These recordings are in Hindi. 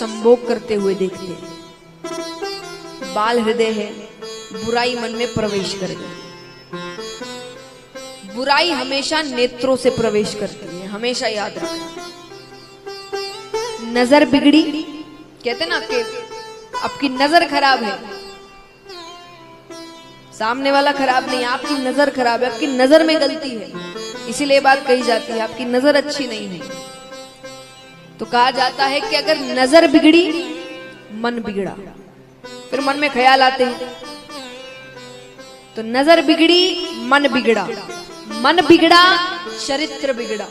संभोग करते हुए देखते हैं। बाल हृदय है, बुराई मन में प्रवेश करेगी। बुराई हमेशा नेत्रों से प्रवेश करती है, हमेशा याद रखना। नजर बिगड़ी, कहते ना कि आपकी नजर खराब है, सामने वाला खराब नहीं, आपकी नजर खराब है, आपकी नजर में गलती है, इसीलिए बात कही जाती है आपकी नजर अच्छी नहीं है। तो कहा जाता है कि अगर नजर बिगड़ी मन बिगड़ा, फिर मन में ख्याल आते हैं। तो नजर बिगड़ी मन बिगड़ा, मन बिगड़ा चरित्र बिगड़ा।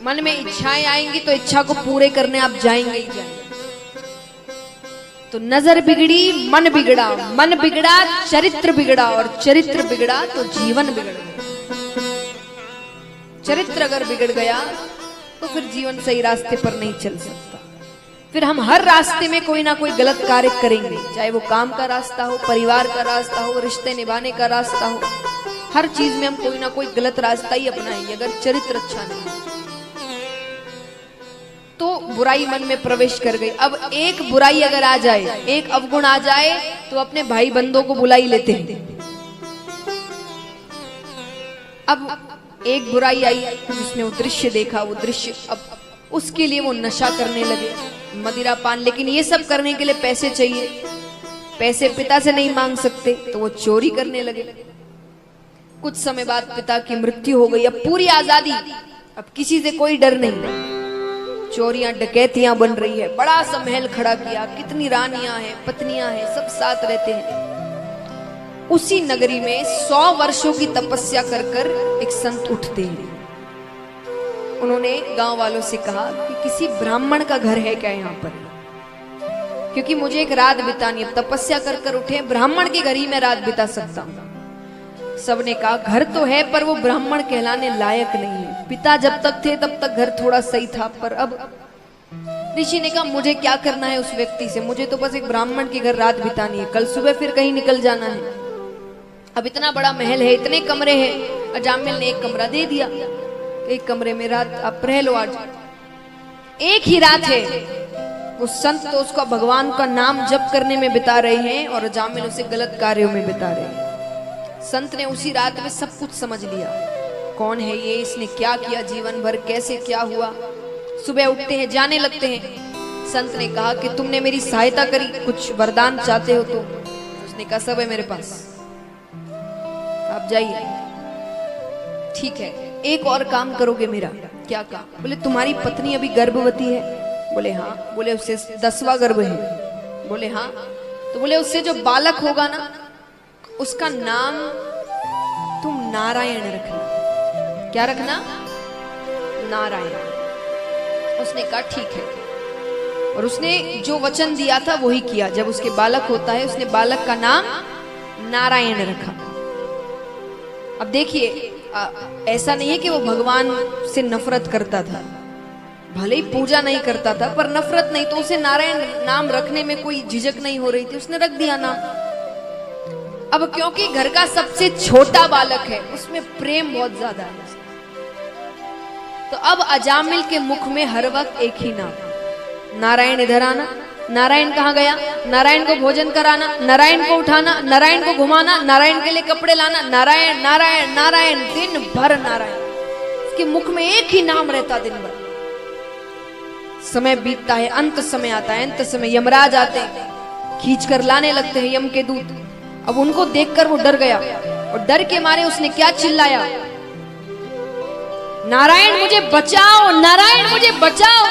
मन में इच्छाएं आएंगी तो इच्छा को पूरे करने आप जाएंगे ही जाएंगे। तो नजर बिगड़ी मन बिगड़ा, मन बिगड़ा चरित्र बिगड़ा, और चरित्र बिगड़ा तो जीवन बिगड़ गया। चरित्र अगर बिगड़ गया तो फिर जीवन सही रास्ते पर नहीं चल सकता। फिर हम हर रास्ते में कोई ना कोई गलत कार्य करेंगे, चाहे वो काम का रास्ता हो, परिवार का रास्ता हो, रिश्ते निभाने का रास्ता हो, हर चीज में हम कोई ना कोई गलत रास्ता ही अपनाएंगे अगर चरित्र अच्छा नहीं है। तो बुराई मन में प्रवेश कर गई। अब एक बुराई अगर आ जाए, एक अवगुण आ जाए, तो अपने भाई बंधुओं को बुला ही लेते हैं। अब एक बुराई आई, जिसने वो दृश्य देखा, वो दृश्य अब उसके लिए वो नशा करने लगे, मदिरा पान। लेकिन ये सब करने के लिए पैसे चाहिए, पैसे पिता से नहीं मांग सकते, तो वो चोरी करने लगे। कुछ समय बाद पिता की मृत्यु हो गई। अब पूरी आजादी, अब किसी से कोई डर नहीं, चोरियां डकैतियां बन रही है, बड़ा सा महल खड़ा किया, कितनी रानियां हैं, पत्नियां हैं, सब साथ रहते हैं। उसी नगरी में 100 वर्षों की तपस्या कर कर एक संत उठते हैं। उन्होंने गांव वालों से कहा कि किसी ब्राह्मण का घर है क्या यहाँ पर, क्योंकि मुझे एक रात बितानी, अब तपस्या कर कर उठे, ब्राह्मण के घर ही मैं रात बिता सकता हूँ। सबने कहा घर तो है पर वो ब्राह्मण कहलाने लायक नहीं है। पिता जब तक थे तब तक घर थोड़ा सही था, पर अब ऋषि ने कहा मुझे क्या करना है उस व्यक्ति से, मुझे तो बस एक ब्राह्मण के घर रात बितानी है, कल सुबह फिर कहीं निकल जाना है। अब इतना बड़ा महल है, इतने कमरे हैं, अजामिल ने एक कमरा दे दिया, एक कमरे में रात आप रह लो। आज एक ही रात है, वो संत तो उसका भगवान का नाम जप करने में बिता रहे हैं और अजामिल उसे गलत कार्यों में बिता रहे हैं। संत ने उसी रात में सब कुछ समझ लिया, कौन है ये, इसने क्या किया जीवन भर, कैसे क्या हुआ। सुबह उठते हैं, जाने लगते हैं। संत ने कहा कि तुमने मेरी सहायता करी, कुछ वरदान चाहते हो तो? उसने कहा सब है मेरे पास, आप जाइए। ठीक है, एक और काम करोगे मेरा? क्या काम? बोले तुम्हारी पत्नी अभी गर्भवती है। बोले हाँ। बोले उससे 10वां गर्भ है। बोले हाँ। तो बोले उससे जो बालक होगा ना, उसका नाम तुम नारायण रखना। क्या रखना? नारायण। उसने कहा ठीक है, और उसने जो वचन दिया था वही किया। जब उसके बालक होता है, उसने बालक का नाम नारायण रखा। अब देखिए, ऐसा नहीं है कि वो भगवान से नफरत करता था, भले ही पूजा नहीं करता था, पर नफरत नहीं, तो उसे नारायण नाम रखने में कोई झिझक नहीं हो रही थी, उसने रख दिया नाम। अब क्योंकि घर का सबसे छोटा बालक है, उसमें प्रेम बहुत ज्यादा है, तो अब अजामिल के मुख में हर वक्त एक ही नाम, नारायण। इधर आना, नारायण कहाँ गया? नारायण को भोजन कराना, नारायण को उठाना, नारायण को घुमाना, नारायण के लिए कपड़े लाना, नारायण नारायण नारायण, दिन भर नारायण। उसके मुख में एक ही नाम रहता दिन भर। समय बीतता है, अंत समय आता है, अंत समय यमराज आते हैं, खींच कर लाने लगते हैं यम के दूत। अब उनको देखकर वो डर गया, और डर के मारे उसने क्या चिल्लाया? नारायण मुझे बचाओ, नारायण मुझे बचाओ।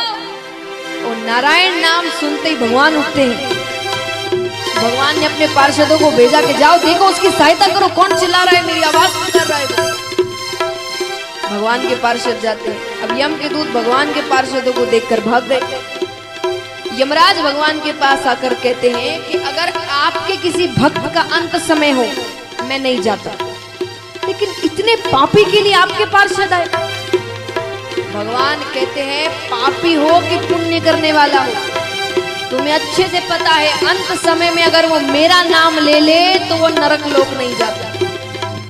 और नारायण नाम सुनते ही भगवान उठते हैं। भगवान ने अपने पार्षदों को भेजा कि जाओ देखो, उसकी सहायता करो, कौन चिल्ला रहा है, मेरी आवाज कर रहा है। भगवान के पार्षद जाते हैं। अब यम के दूत भगवान के पार्षदों को देखकर भाग गए। यमराज भगवान के पास आकर कहते हैं कि अगर आपके किसी भक्त का अंत समय हो, मैं नहीं जाता, लेकिन इतने पापी के लिए आपके पार्षद आए। भगवान कहते हैं पापी हो कि पुण्य करने वाला हो, तुम्हें अच्छे से पता है अंत समय में अगर वो मेरा नाम ले ले तो वो नरक लोक नहीं जाता।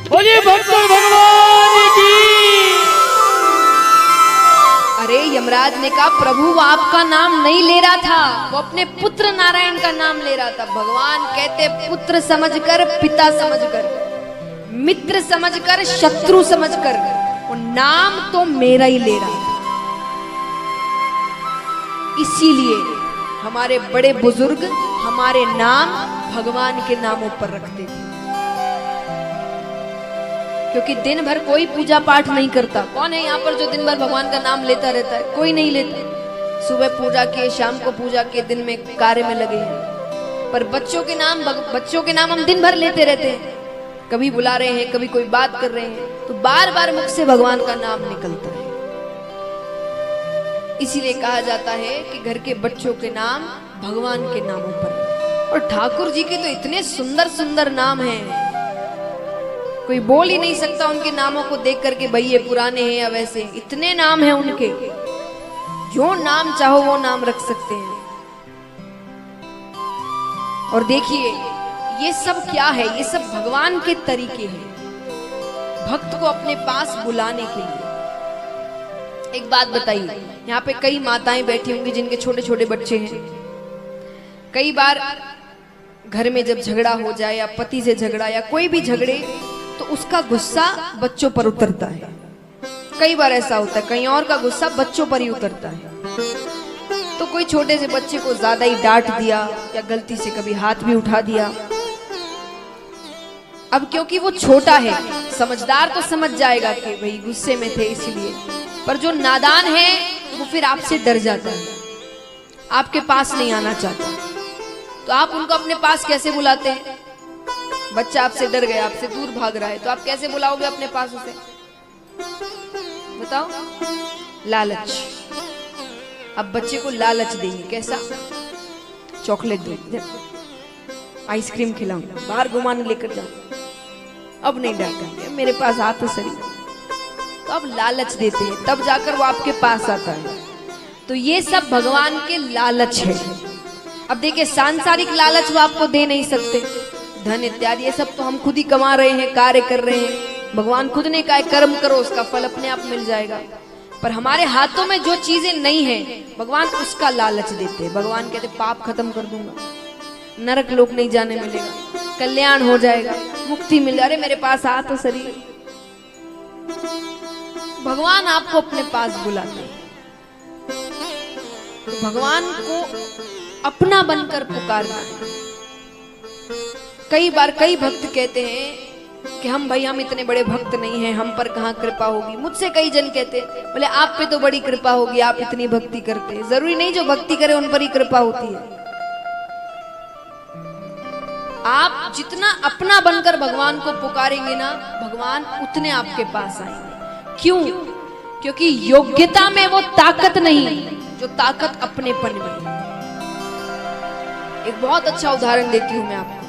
बोलिए भक्तों भगवान की। अरे यमराज ने कहा प्रभु वो आपका नाम नहीं ले रहा था, वो अपने पुत्र नारायण का नाम ले रहा था। भगवान कहते पुत्र समझकर, पिता समझकर, मित्र समझकर, शत्रु समझकर, वो नाम तो मेरा ही ले रहा था। इसीलिए हमारे बड़े बुजुर्ग हमारे नाम भगवान के नामों पर रखते थे, क्योंकि दिन भर कोई पूजा पाठ नहीं करता। कौन है यहाँ पर जो दिन भर भगवान का नाम लेता रहता है? कोई नहीं लेता। सुबह पूजा किए, शाम को पूजा किए, दिन में कार्य में लगे हैं। पर बच्चों के नाम हम दिन भर लेते रहते हैं। कभी बुला रहे हैं, कभी कोई बात कर रहे हैं, तो बार बार मुख से भगवान का नाम निकलता है। इसीलिए कहा जाता है कि घर के बच्चों के नाम भगवान के नामों पर। और ठाकुर जी के तो इतने सुंदर सुंदर नाम हैं, कोई बोल ही नहीं सकता उनके नामों को देख करके भाई ये पुराने हैं या वैसे। इतने नाम हैं उनके, जो नाम चाहो वो नाम रख सकते हैं। और देखिए ये सब क्या है? ये सब भगवान के तरीके हैं भक्त को अपने पास बुलाने के लिए। एक बात बताइए, यहाँ पे कई माताएं बैठी होंगी जिनके छोटे छोटे बच्चे हैं। कई बार घर में जब झगड़ा हो जाए या पति से झगड़ा या कोई भी झगड़े, तो उसका गुस्सा बच्चों पर उतरता है। कई बार ऐसा होता है, कहीं और का गुस्सा बच्चों पर ही उतरता है। तो कोई छोटे से बच्चे को ज्यादा ही डांट दिया या गलती से कभी हाथ भी उठा दिया। अब क्योंकि वो छोटा है, समझदार तो समझ जाएगा कि भाई गुस्से में थे इसलिए, पर जो नादान है वो फिर आपसे डर जाता है, आपके पास नहीं आना चाहता। तो आप उनको अपने पास कैसे बुलाते हैं? बच्चा आपसे डर गया, आपसे दूर भाग रहा है, तो आप कैसे बुलाओगे अपने पास उसे? बताओ। लालच। अब बच्चे को लालच देंगे, कैसा? चॉकलेट दे, आइसक्रीम खिलाऊं, बाहर घुमाने लेकर जाऊं, अब नहीं डांटेंगे, मेरे पास आ तो सही। तो अब लालच देते हैं, तब जाकर वो आपके पास आता है। तो ये सब भगवान के लालच है। अब देखिए सांसारिक लालच वो आपको दे नहीं सकते, धन इत्यादि, ये सब तो हम खुद ही कमा रहे हैं, कार्य कर रहे हैं। भगवान खुद ने कहा कर्म करो, उसका फल अपने आप मिल जाएगा। पर हमारे हाथों में जो चीजें नहीं है, भगवान उसका लालच देते हैं। भगवान कहते पाप खत्म कर दूंगा, नरक लोक नहीं जाने मिलेगा, कल्याण हो जाएगा, मुक्ति मिल जाए। अरे मेरे पास आ तो शरीर। भगवान आपको अपने पास बुलाते हैं। तो भगवान को अपना बनकर पुकारना है। कई बार कई भक्त कहते हैं कि हम इतने बड़े भक्त नहीं हैं, हम पर कहाँ कृपा होगी। मुझसे कई जन कहते हैं, बोले आप पे तो बड़ी कृपा होगी, आप इतनी भक्ति करते हैं। जरूरी नहीं जो भक्ति करे उन पर ही कृपा होती है। आप जितना अपना बनकर भगवान को पुकारेंगे ना, भगवान उतने आपके पास आएंगे। क्यों? क्योंकि योग्यता में वो ताकत नहीं जो ताकत अपनेपन में। एक बहुत अच्छा उदाहरण देती हूं मैं आपको,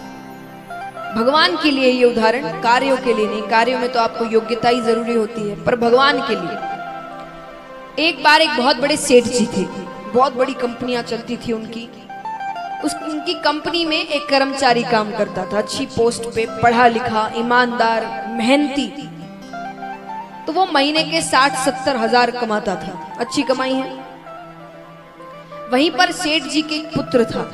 भगवान के लिए ये उदाहरण, कार्यों के लिए नहीं। कार्यों में तो आपको योग्यता ही जरूरी होती है, पर भगवान के लिए। एक बार एक बहुत बड़े सेठ जी थे, बहुत बड़ी कंपनियां चलती थी उनकी। उनकी कंपनी में एक कर्मचारी काम करता था, अच्छी पोस्ट पे, पढ़ा लिखा, ईमानदार, मेहनती। तो वो महीने के 60-70 हजार कमाता था, अच्छी कमाई है। वहीं पर सेठ जी के एक पुत्र था,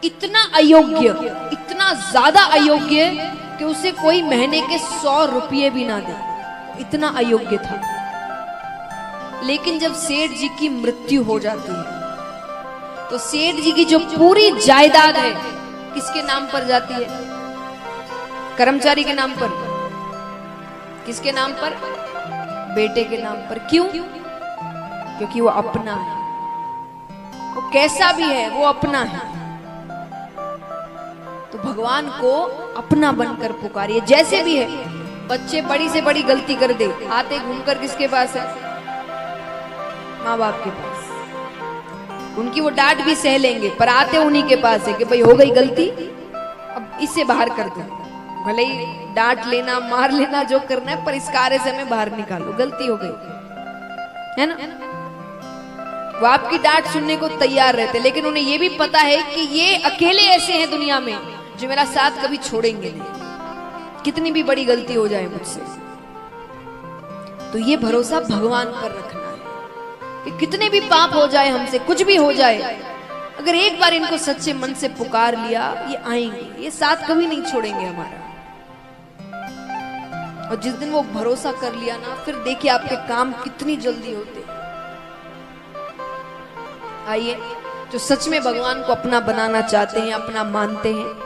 इतना अयोग्य, इतना ज्यादा अयोग्य कि उसे कोई महीने के 100 रुपये भी ना दे, इतना अयोग्य था। लेकिन जब सेठ जी की मृत्यु हो जाती है, तो सेठ जी की जो पूरी जायदाद है किसके नाम पर जाती है? कर्मचारी के नाम पर। किसके नाम पर? बेटे के नाम पर। क्यों? क्योंकि वो अपना है, वो कैसा भी है वो अपना है। तो भगवान को अपना बनकर पुकारिए, जैसे भी है। बच्चे बड़ी से बड़ी गलती कर दे, आते घूमकर किसके पास है? माँ बाप के पास। उनकी वो डांट भी सह लेंगे, पर आते उन्हीं के पास है कि भाई हो गई गलती, अब इससे बाहर कर दो। भले ही डांट लेना, मार लेना, जो करना है, पर इस कार्य से हमें बाहर निकालो, गलती हो गई है ना। वो आपकी डांट सुनने को तैयार रहते, लेकिन उन्हें ये भी पता है कि ये अकेले ऐसे हैं दुनिया में जो मेरा साथ कभी छोड़ेंगे नहीं, कितनी भी बड़ी गलती हो जाए मुझसे। तो ये भरोसा भगवान पर रखना है कि कितने भी पाप हो जाए हमसे, कुछ भी हो जाए, अगर एक बार इनको सच्चे मन से पुकार लिया, ये आएंगे, ये साथ कभी नहीं छोड़ेंगे हमारा। और जिस दिन वो भरोसा कर लिया ना, फिर देखिए आपके काम कितनी जल्दी होते हैं। आइए, जो सच में भगवान को अपना बनाना चाहते हैं, अपना मानते हैं,